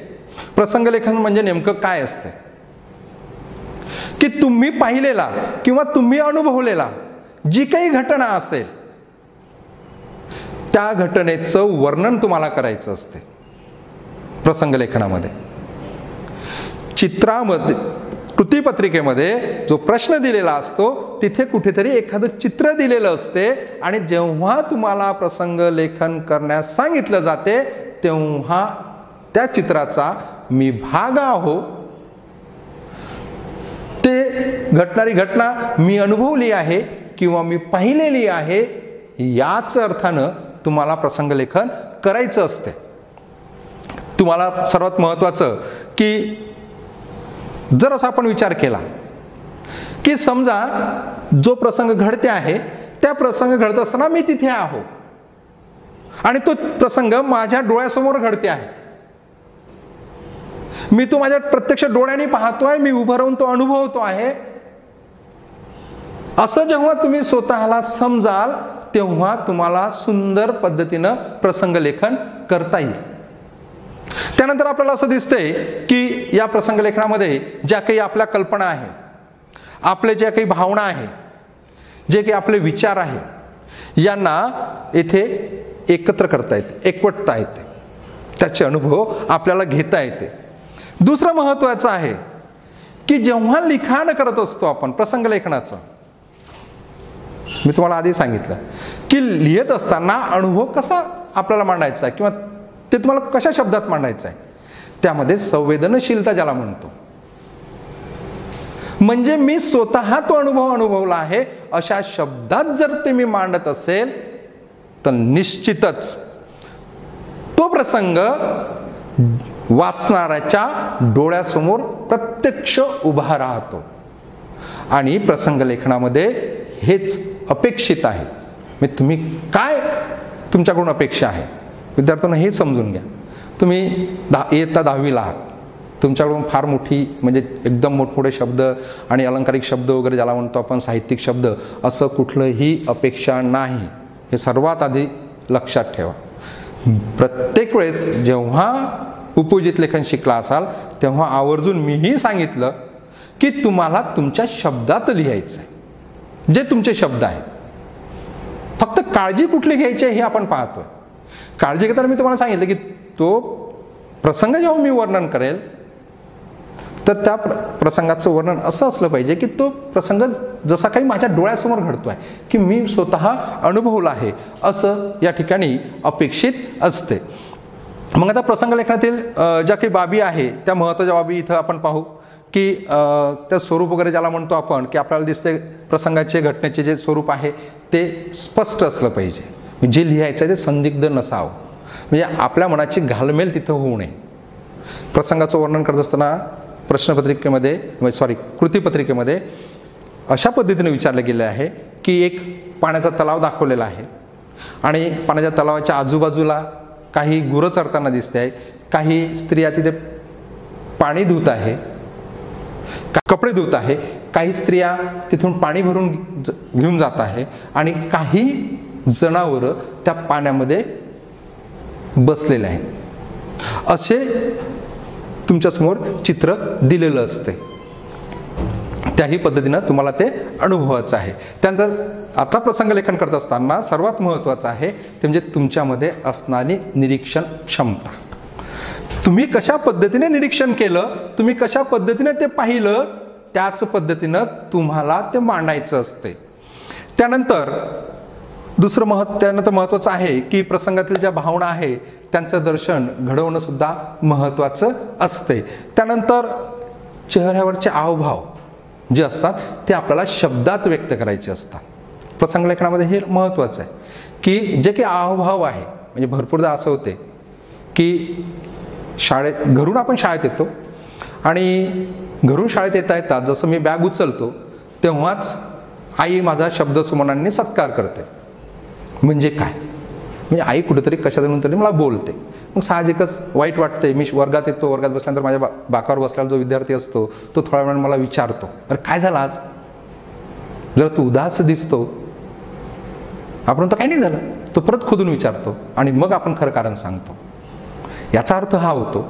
प्रसंग लेखन म्हणजे नेमकं काय असते की तुम्ही पाहिलेला किंवा तुम्ही अनुभवलेला जी काही घटना असेल, त्या घटनेचं वर्णन तुम्हाला करायचं असते प्रसंग लेखनामध्ये. चित्रामध्ये, कृतीपत्रिकेमध्ये जो प्रश्न दिलेला असतो तिथे कुठेतरी एखादं चित्र दिलेलं असते आणि जेव्हा तुम्हाला प्रसंग लेखन करण्यास सांगितलं जाते तेव्हा त्या चित्राचा मी भाग आहो, ते घडणारी घटना मी अनुभवली आहे किंवा मी पाहिलेली आहे, याच अर्थानं तुम्हाला प्रसंग लेखन करायचं असते. तुम्हाला सर्वात महत्त्वाचं की जर असा आपण विचार केला की समजा जो प्रसंग घडते आहे, त्या प्रसंग घडत असताना मी तिथे आहो आणि तो प्रसंग माझ्या डोळ्यासमोर घडते आहे, मी तो माझ्या प्रत्यक्ष डोळ्यांनी पाहतोय, मी उभं राहून तो अनुभवतो आहे. असं जेव्हा तुम्ही स्वतःला समजाल तेव्हा तुम्हाला सुंदर पद्धतीनं प्रसंग लेखन करता येईल. त्यानंतर आपल्याला असं दिसतंय की या प्रसंग लेखनामध्ये ज्या काही आपल्या कल्पना आहे, आपले ज्या काही भावना आहे, जे काही आपले विचार आहे, यांना येथे एकत्र करता येते, एकवटता येते, त्याचे अनुभव आपल्याला घेता येते. दुसरं महत्त्वाचं आहे की जेव्हा लिखाण करत असतो आपण प्रसंग लेखनाचं, मी तुम्हाला आधी सांगितलं की लिहित असताना अनुभव कसा आपल्याला मांडायचा आहे किंवा ते तुम्हाला कशा शब्दात मांडायचं आहे, त्यामध्ये संवेदनशीलता ज्याला म्हणतो. म्हणजे मी स्वतः तो अनुभव अनुभवला आहे अशा शब्दात जर ते मी मांडत असेल तर निश्चितच तो प्रसंग वाचणाऱ्याच्या डोळ्यासमोर प्रत्यक्ष उभा राहतो. आणि प्रसंग लेखनामध्ये हेच अपेक्षित आहे. म्हणजे तुम्ही काय तुमच्याकडून अपेक्षा आहे, विद्यार्थ्यांना हे समजून घ्या. तुम्ही इयत्ता 10वीला आहात, तुमच्याकडून फार मोठी म्हणजे एकदम मोठमोठे शब्द आणि अलंकारिक शब्द वगैरे ज्याला म्हणतो आपण साहित्यिक शब्द, असं कुठलंही अपेक्षा नाही. हे सर्वात आधी लक्षात ठेवा. प्रत्येक वेळेस जेव्हा उपयोजित लेखन शिकला असाल तेव्हा आवर्जून मीही सांगितलं की तुम्हाला तुमच्या शब्दात लिहायचं आहे, जे तुमचे शब्द आहेत. फक्त काळजी कुठली घ्यायची आहे हे आपण पाहतोय. काळजी घेताना मी तुम्हाला सांगितलं की तो प्रसंग जेव्हा मी वर्णन करेल तर त्या प्रसंगाचं वर्णन असं असलं पाहिजे की तो प्रसंग जसा काही माझ्या डोळ्यासमोर घडतोय, की मी स्वतः अनुभवला आहे, असं या ठिकाणी अपेक्षित असते. मग आता प्रसंग लेखनातील ज्या काही बाबी आहे त्या महत्त्वाच्या बाबी इथं आपण पाहू की त्या स्वरूप वगैरे ज्याला म्हणतो आपण, की आपल्याला दिसते प्रसंगाचे घटनेचे जे स्वरूप आहे ते स्पष्ट असलं पाहिजे. जे लिहायचं आहे ते संदिग्ध नसावं, म्हणजे आपल्या मनाची घालमेल तिथं होऊ नये. प्रसंगाचं वर्णन करत असताना प्रश्नपत्रिकेमध्ये कृतीपत्रिकेमध्ये अशा पद्धतीने विचारलं गेलं आहे की एक पाण्याचा तलाव दाखवलेला आहे आणि पाण्याच्या तलावाच्या आजूबाजूला काही गुरं चरताना दिसते आहे, काही स्त्रिया तिथे पाणी धुत आहे कपडे धुत आहे, काही स्त्रिया तिथून पाणी भरून घेऊन जात आहे आणि काही जनावरं त्या पाण्यामध्ये बसलेले आहेत. असे तुमच्यासमोर चित्र दिलेलं असते. त्याही पद्धतीनं तुम्हाला ते अनुभवायचं आहे. त्यानंतर आता प्रसंग लेखन करत असताना सर्वात महत्त्वाचं आहे ते म्हणजे तुमच्यामध्ये असणारी निरीक्षण क्षमता. तुम्ही कशा पद्धतीने निरीक्षण केलं, तुम्ही कशा पद्धतीने ते पाहिलं, त्याच पद्धतीनं तुम्हाला ते मांडायचं असते. त्यानंतर त्यानंतर महत्त्वाचं आहे की प्रसंगातील ज्या भावना आहे त्यांचं दर्शन घडवणं सुद्धा महत्त्वाचं असते. त्यानंतर चेहऱ्यावरचे हावभाव जे असतात ते आपल्याला शब्दात व्यक्त करायचे असतात. प्रसंग लेखनामध्ये हे महत्त्वाचं आहे की जे काही हावभाव आहे, म्हणजे भरपूरदा असं होते की घरून आपण शाळेत येतो आणि घरून शाळेत येता जसं मी बॅग उचलतो तेव्हाच आई माझा शब्दसुमनांनी सत्कार करते. म्हणजे काय, म्हणजे आई कुठेतरी कशातून तरी मला बोलते. मग साहजिकच वाईट वाटते. मी वर्गात येतो, वर्गात बसल्यानंतर माझ्या बाकावर बसलेला जो विद्यार्थी असतो तो थोड्या वेळाने मला विचारतो, अरे काय झालं आज, जरा तू उदास दिसतो. आपण तर काही नाही झालं, तो परत खोदून विचारतो आणि मग आपण खरं कारण सांगतो. याचा अर्थ हा होतो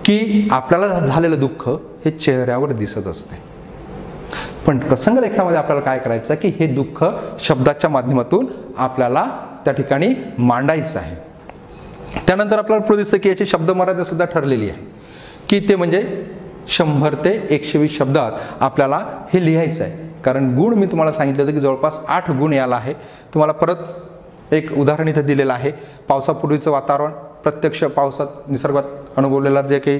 की आपल्याला झालेलं दुःख हे चेहऱ्यावर दिसत असते. पण प्रसंग लेखनामध्ये आपल्याला काय करायचं की हे दुःख शब्दाच्या माध्यमातून आपल्याला त्या ठिकाणी मांडायचं आहे. त्यानंतर आपल्याला पुढे दिसतं की याची शब्द मर्यादा सुद्धा ठरलेली आहे की ते म्हणजे 100 ते 120 शब्दात आपल्याला हे लिहायचं आहे. कारण गुण मी तुम्हाला सांगितलं होतं की जवळपास 8 गुण याला आहे. तुम्हाला परत एक उदाहरण इथं दिलेलं आहे. पावसापूर्वीचं वातावरण, प्रत्यक्ष पावसात निसर्गात अनुभवलेला जे काही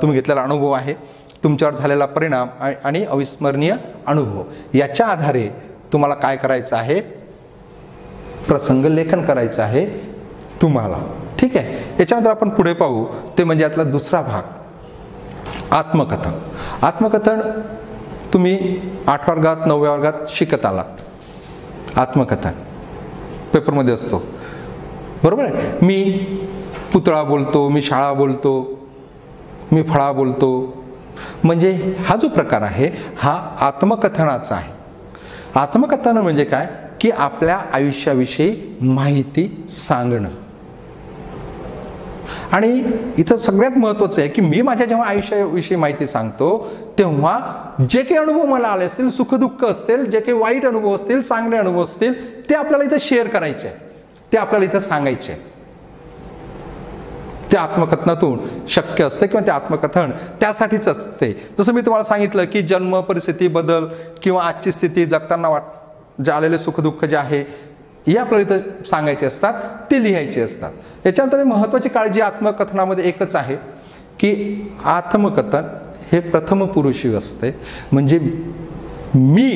तुम्ही घेतलेला अनुभव आहे, तुमच्यावर झालेला परिणाम आणि अविस्मरणीय अनुभव, याच्या आधारे तुम्हाला काय करायचं आहे, प्रसंग लेखन करायचं आहे तुम्हाला. ठीक आहे. याच्यानंतर आपण पुढे पाहू ते म्हणजे यातला दुसरा भाग, आत्मकथन. आत्मकथन तुम्ही 8व्या वर्गात 9व्या वर्गात शिकत आलात. आत्मकथन पेपरमध्ये असतो, बरोबर आहे. मी पुतळा बोलतो, मी शाळा बोलतो, मी फळा बोलतो. म्हणजे हा जो प्रकार आहे हा आत्मकथनाचा आहे. आत्मकथन म्हणजे काय की आपल्या आयुष्याविषयी माहिती सांगणं. आणि इथं सगळ्यात महत्त्वाचं आहे की मी माझ्या जेव्हा आयुष्याविषयी माहिती सांगतो तेव्हा जे काही अनुभव मला आले असतील, सुखदुःख असतील, जे काही वाईट अनुभव असतील, चांगले अनुभव असतील, ते आपल्याला इथं शेअर करायचे, ते आपल्याला इथं सांगायचे. ते आत्मकथनातून शक्य असते किंवा ते आत्मकथन त्यासाठीच असते. जसं मी तुम्हाला सांगितलं की जन्म, परिस्थिती, बदल किंवा आजची स्थिती, जगताना जे आलेले सुखदुःख जे आहे हे आपल्याला इथं सांगायचे असतात, ते लिहायचे असतात. याच्यानंतर महत्त्वाची काळजी आत्मकथनामध्ये एकच आहे की आत्मकथन हे प्रथम पुरुषी असते. म्हणजे मी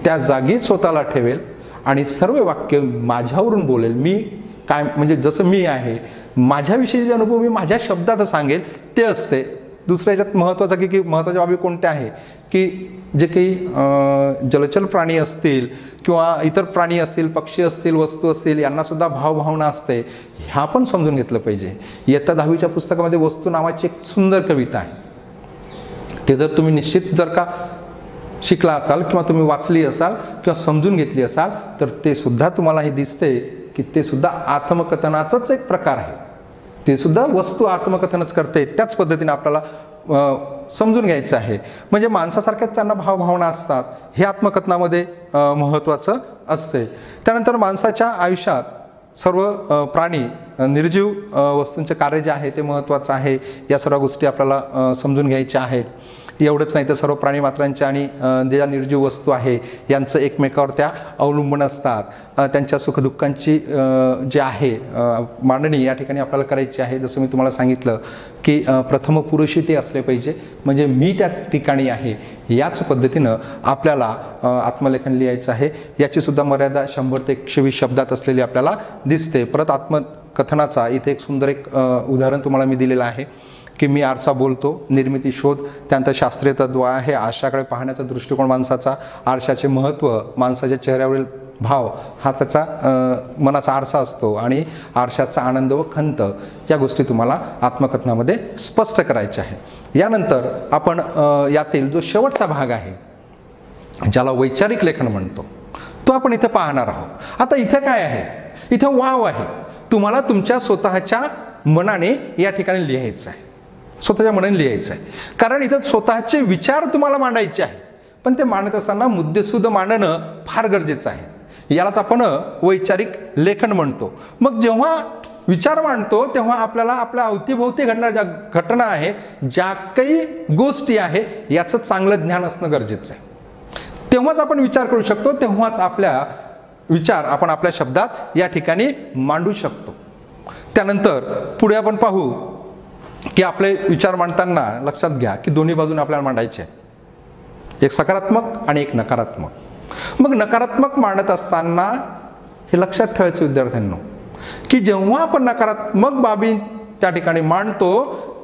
त्या जागी स्वतःला ठेवेल आणि सर्व वाक्य माझ्यावरून बोलेल. मी काय म्हणजे जसं मी आहे, माझ्याविषयीचे अनुभव मी माझ्या शब्दात सांगेल ते असते. दुसऱ्या याच्यात महत्त्वाचं की महत्त्वाच्या बाबी कोणत्या आहे की जे काही जलचर प्राणी असतील किंवा इतर प्राणी असतील, पक्षी असतील, वस्तू असतील, यांना सुद्धा भावभावना असते, ह्या पण समजून घेतलं पाहिजे. इयत्ता 10वीच्या पुस्तकामध्ये वस्तू नावाची एक सुंदर कविता आहे. ते जर तुम्ही निश्चित जर का शिकला असाल किंवा तुम्ही वाचली असाल किंवा समजून घेतली असाल तर ते सुद्धा तुम्हाला हे दिसते की ते सुद्धा आत्मकथनाचाच एक प्रकार आहे. ते सुद्धा वस्तू आत्मकथनच करते. त्याच पद्धतीने आपल्याला समजून घ्यायचं आहे. म्हणजे माणसासारख्याच त्यांना भावभावना असतात, हे आत्मकथनामध्ये महत्त्वाचं असते. त्यानंतर माणसाच्या आयुष्यात सर्व प्राणी, निर्जीव वस्तूंचे कार्य जे आहे ते महत्त्वाचं आहे. या सर्व गोष्टी आपल्याला समजून घ्यायच्या आहेत. एवढंच नाही तर सर्व प्राणी मात्रांच्या आणि ज्या निर्जीव वस्तू आहे यांचं एकमेकावर त्या अवलंबून असतात. त्यांच्या सुखदुःखांची जे आहे मांडणी या ठिकाणी आपल्याला करायची आहे. जसं मी तुम्हाला सांगितलं की प्रथम पुरुषी ते असले पाहिजे, म्हणजे मी त्या ठिकाणी आहे, याच पद्धतीनं आपल्याला आत्मलेखन लिहायचं आहे. याची सुद्धा मर्यादा 100 ते 120 शब्दात असलेली आपल्याला दिसते. परत आत्मकथनाचा इथे एक सुंदर एक उदाहरण तुम्हाला मी दिलेलं आहे की मी आरसा बोलतो, निर्मिती शोध, त्यानंतर शास्त्रीय तत्व आहे, आरशाकडे पाहण्याचा दृष्टिकोन माणसाचा, आरशाचे महत्त्व, माणसाच्या चेहऱ्यावरील भाव हा त्याचा मनाचा आरसा असतो आणि आरशाचा आनंद व खंत या गोष्टी तुम्हाला आत्मकथनामध्ये स्पष्ट करायच्या आहे। यानंतर आपण यातील जो शेवटचा भाग आहे ज्याला वैचारिक लेखन म्हणतो तो आपण इथे पाहणार आहोत। आता इथे काय आहे, इथे वाव आहे, तुम्हाला तुमच्या स्वतःच्या मनाने या ठिकाणी लिहायचं आहे, स्वतःच्या मनाने लिहायचं आहे, कारण इथं स्वतःचे विचार तुम्हाला मांडायचे आहे, पण ते मांडत असताना मुद्देसूद मांडणं फार गरजेचं आहे। यालाच आपण वैचारिक लेखन म्हणतो। मग जेव्हा विचार मांडतो तेव्हा आपल्याला आपल्या अवतीभोवती घडणाऱ्या ज्या घटना आहे, ज्या काही गोष्टी आहे याचं चांगलं ज्ञान असणं गरजेचं आहे। तेव्हाच आपण विचार करू शकतो, तेव्हाच आपल्या विचार आपण आपल्या शब्दात या ठिकाणी मांडू शकतो। त्यानंतर पुढे आपण पाहू की आपले विचार मांडताना लक्षात घ्या की दोन्ही बाजूने आपल्याला मांडायचे आहे, एक सकारात्मक आणि एक नकारात्मक। मग नकारात्मक मांडत असताना हे लक्षात ठेवायचं विद्यार्थ्यांनो की जेव्हा आपण नकारात्मक बाबी त्या ठिकाणी मांडतो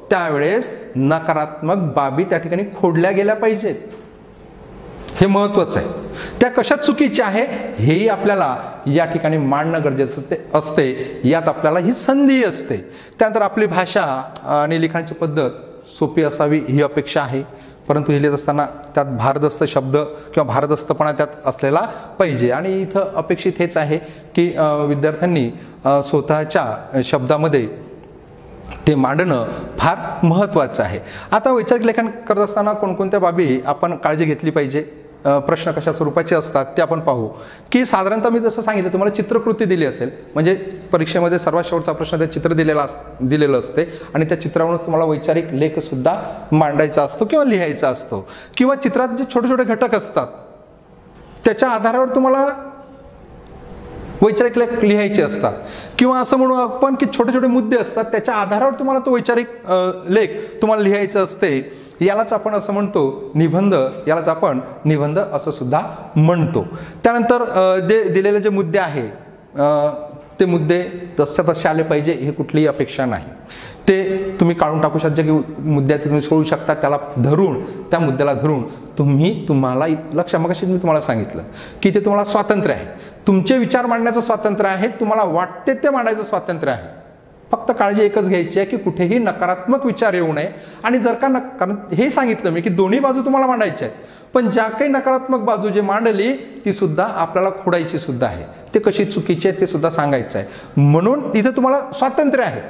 त्यावेळेस नकारात्मक बाबी त्या ठिकाणी खोडल्या गेल्या पाहिजेत, हे महत्त्वाचं आहे। त्या कशा चुकीच्या आहे हेही आपल्याला या ठिकाणी मांडणं गरजेचं असते, यात आपल्याला ही संधी असते। त्यानंतर आपली भाषा आणि लिखाणाची पद्धत सोपी असावी ही अपेक्षा आहे, परंतु हे लिहित असताना त्यात भारदस्त शब्द किंवा भारदस्तपणा त्यात असलेला पाहिजे। आणि इथं अपेक्षित हेच आहे की विद्यार्थ्यांनी स्वतःच्या शब्दामध्ये ते मांडणं फार महत्त्वाचं आहे। आता वैचारिक लेखन करत असताना कोणकोणत्या बाबी आपण काळजी घेतली पाहिजे, प्रश्न कशा स्वरूपाचे असतात ते आपण पाहू। की साधारणतः मी जसं सांगितलं तुम्हाला चित्रकृती दिली असेल, म्हणजे परीक्षेमध्ये सर्वात शेवटचा प्रश्न त्या चित्र दिलेलं असते आणि त्या चित्रावरूनच तुम्हाला वैचारिक लेख सुद्धा मांडायचा असतो किंवा लिहायचा असतो, किंवा चित्रात जे छोटे छोटे घटक असतात त्याच्या आधारावर तुम्हाला वैचारिक लेख लिहायचे असतात, किंवा असं म्हणू आपण की छोटे छोटे मुद्दे असतात त्याच्या आधारावर तुम्हाला तो वैचारिक लेख तुम्हाला लिहायचं असते। यालाच आपण असं म्हणतो निबंध, यालाच आपण निबंध असं सुद्धा म्हणतो। त्यानंतर जे दिलेले जे मुद्दे आहे ते मुद्दे तसे तसे आले पाहिजे हे कुठलीही अपेक्षा नाही, ते तुम्ही काढून टाकू शकता की मुद्द्यात तुम्ही सोडू शकता, त्याला धरून त्या मुद्द्याला धरून तुम्हाला लक्ष, मगाशी मी तुम्हाला सांगितलं की ते तुम्हाला स्वातंत्र्य आहे, तुमचे विचार मांडण्याचं स्वातंत्र्य आहे, तुम्हाला वाटते ते मांडायचं स्वातंत्र्य आहे। फक्त काळजी एकच घ्यायची आहे की कुठेही नकारात्मक विचार येऊ नये। आणि जर का कारण हे सांगितलं मी की दोन्ही बाजू तुम्हाला मांडायच्या आहेत, पण ज्या काही नकारात्मक बाजू जे मांडली ती सुद्धा आपल्याला खोडायची सुद्धा आहे, ते कशी चुकीची आहे ते सुद्धा सांगायचं आहे। म्हणून इथे तुम्हाला स्वातंत्र्य आहे,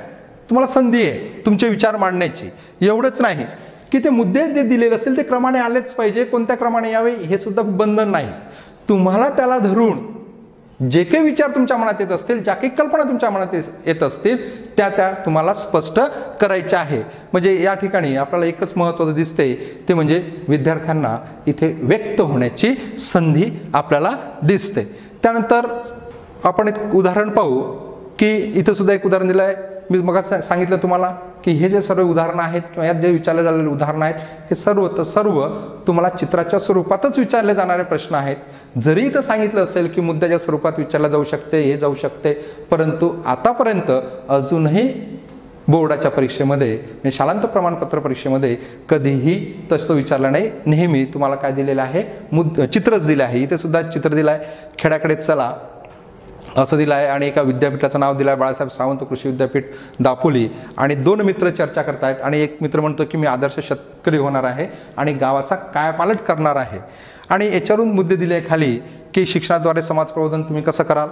तुम्हाला संधी आहे तुमचे विचार मांडण्याची। एवढंच नाही की ते मुद्दे जे दिलेले असेल ते क्रमाने आलेच पाहिजे, कोणत्या क्रमाने यावे हे सुद्धा बंधन नाही, तुम्हाला त्याला धरून जे काही विचार तुमच्या मनात येत असतील, ज्या काही कल्पना तुमच्या मनात येत असतील त्या तुम्हाला स्पष्ट करायच्या आहे। म्हणजे या ठिकाणी आपल्याला एकच महत्त्वाचं दिसते ते म्हणजे विद्यार्थ्यांना इथे व्यक्त होण्याची संधी आपल्याला दिसते। त्यानंतर आपण एक उदाहरण पाहू की इथं सुद्धा एक उदाहरण दिलं आहे, मी मग सांगितलं तुम्हाला की हे जे सर्व उदाहरणं आहेत किंवा यात जे विचारले झालेले उदाहरणं आहेत हे सर्व तुम्हाला चित्राच्या स्वरूपातच विचारले जाणारे प्रश्न आहेत। जरी इथं सांगितलं असेल की मुद्द्याच्या स्वरूपात विचारलं जाऊ शकते, हे जाऊ शकते, परंतु आतापर्यंत अजूनही बोर्डाच्या परीक्षेमध्ये म्हणजे शालांत प्रमाणपत्र परीक्षेमध्ये कधीही तसं विचारलं नाही। नेहमी तुम्हाला काय दिलेलं आहे, चित्रच दिलं आहे। इथे सुद्धा चित्र दिलं आहे, खेड्याकडे चला असं दिलं आहे आणि एका विद्यापीठाचं नाव दिलं आहे बाळासाहेब सावंत कृषी विद्यापीठ दापोली, आणि दोन मित्र चर्चा करतायत आणि एक मित्र म्हणतो की मी आदर्श शेतकरी होणार आहे आणि गावाचा कायापालट करणार आहे। आणि याच्यावरून मुद्दे दिले खाली की शिक्षणाद्वारे समाज प्रबोधन तुम्ही कसं कराल,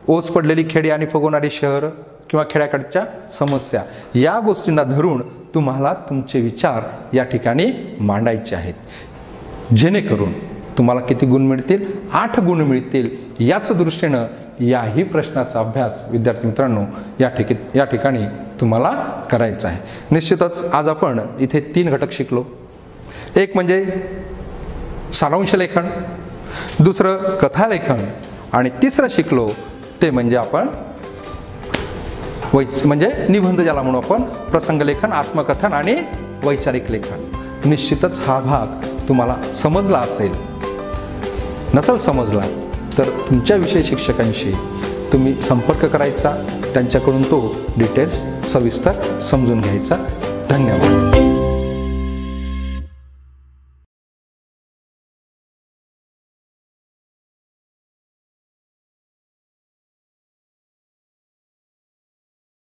ओस पडलेली खेडी आणि फुगवणारी शहर किंवा खेड्याकडच्या समस्या, या गोष्टींना धरून तुम्हाला तुमचे विचार या ठिकाणी मांडायचे आहेत, जेणेकरून तुम्हाला किती गुण मिळतील, 8 गुण मिळतील। याच दृष्टीनं याही प्रश्नाचा अभ्यास विद्यार्थी मित्रांनो या ठिकाणी तुम्हाला करायचा आहे। निश्चितच आज आपण इथे 3 घटक शिकलो, एक म्हणजे सारांश लेखन, दुसरं कथालेखन, आणि तिसरं शिकलो ते म्हणजे आपण म्हणजे निबंध ज्याला म्हणू आपण, प्रसंगलेखन, आत्मकथन आणि वैचारिक लेखन। निश्चितच हा भाग तुम्हाला समजला असेल, नसेल समजला तर तुमच्या विषय शिक्षकांशी तुम्ही संपर्क करायचा, त्यांच्याकडून तो डिटेल्स सविस्तर समजून घ्यायचा। धन्यवाद।